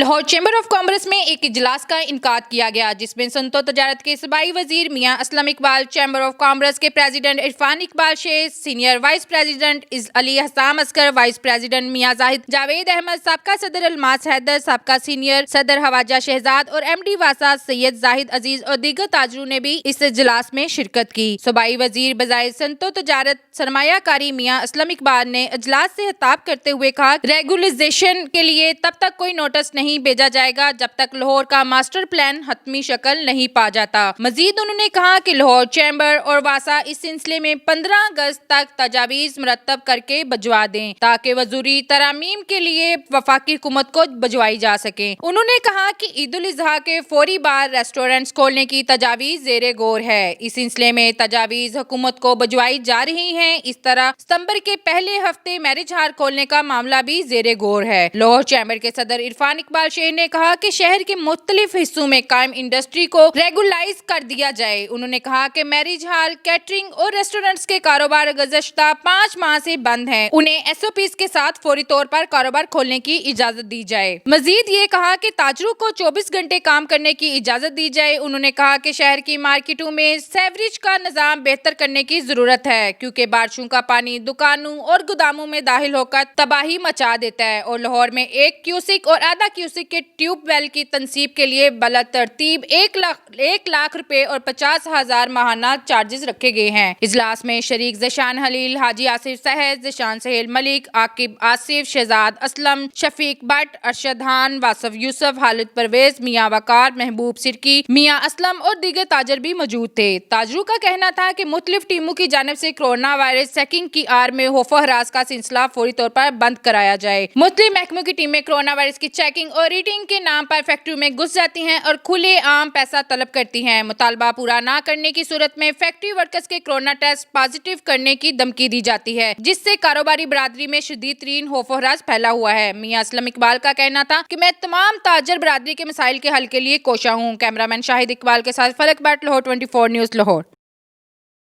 Lahore chamber of commerce में एक इजलास का इनकाद किया गया, जिसमें सनअत और तजारत के सूबाई वजीर मियां Aslam Iqbal, chamber of commerce के president Irfan Iqbal Sheikh, senior vice president Ali Hasam Asghar, vice president मियां जावेद अहमद, साबका सदर अलमास हैदर, साबका सीनियर सदर हवाजा शहजाद और MD वासा सैयद जाहिद अजीज और दीगर ताजरों ने भी इस इजलास में शिरकत की। सूबाई वजीर बजाय सनअत और तजारत सरमायाकारी मियां असलम इकबाल ने इजलास से खिताब करते हुए कहा, रेगुलाइजेशन के लिए तब तक कोई नोटिस नहीं भेजा जाएगा जब तक लाहौर का मास्टर प्लान हतमी शक्ल नहीं पा जाता। मजीद उन्होंने कहा कि लाहौर चैम्बर और वासा इस सिलसिले में 15 अगस्त तक तजावीज मुरतब करके भिजवा दें ताकि वजूरी तरामीम के लिए वफाकी हुकूमत को भिजवाई जा सके। उन्होंने कहा कि ईद उल अजहा के फौरी बाद रेस्टोरेंट्स खोलने की तजावीज ज़ेरे गौर है। इस सिलसिले में तजावीज हुकूमत को भिजवाई जा रही है। इस तरह सितंबर के पहले हफ्ते मैरिज हाल खोलने का मामला भी ज़ेरे गौर है। लाहौर चैम्बर के सदर इरफान इकबाल शेख ने कहा कि शहर के मुख्तलिफ हिस्सों में कायम इंडस्ट्री को रेगुलाइज कर दिया जाए। उन्होंने कहा कि मैरिज हाल, कैटरिंग और रेस्टोरेंट्स के कारोबार गुज़श्ता 5 माह से बंद हैं। उन्हें SOPs के साथ फौरी तौर पर कारोबार खोलने की इजाजत दी जाए। मजीद ये कहा कि ताजरों को 24 घंटे काम करने की इजाजत दी जाए। उन्होंने कहा कि शहर की मार्केटों में सेवरेज का निजाम बेहतर करने की जरूरत है, क्योंकि बारिशों का पानी दुकानों और गोदामों में दाखिल होकर तबाही मचा देता है और लाहौर में 1 क्यूसिक और आधा क्यूसिक के ट्यूबवेल की तनसीब के लिए बला तरतीब 1 लाख रुपए और 50,000 माहाना चार्जेस रखे गए हैं। इजलास में शरीक ज़शान हलील, हाजी आसिफ सहज, ज़शान सहेल मलिक, आकिब आसिफ, शहजाद असलम, शफीक भट्ट, अरशद खान, वासफ यूसुफ, हालिद परवेज, मियां वकार, महबूब सिरकी, मियां असलम और दीगर ताजर भी मौजूद थे। ताजरों का कहना था कि मुख्तलिफ टीमों की जानिब से कोरोना वायरस चेकिंग की आड़ में खौफ हरास का सिलसिला फौरी तौर पर बंद कराया जाए। मुख्तलिफ महकमों की टीमें कोरोना वायरस की चेकिंग और रीडिंग के नाम पर फैक्ट्री में घुस जाती हैं और खुले आम पैसा तलब करती हैं। मुतालबा पूरा ना करने की सूरत में फैक्ट्री वर्कर्स के कोरोना टेस्ट पॉजिटिव करने की धमकी दी जाती है, जिससे कारोबारी बरादरी में शदीद तरीन खौफ हरास फैला हुआ है। मियां असलम इकबाल का कहना था कि मैं तमाम ताजर बरादरी के मसाइल के हल के लिए कोशा हूँ। कैमरामैन शाहिद इकबाल के साथ फलक भट्ट, लाहौर 24 न्यूज़, लाहौर।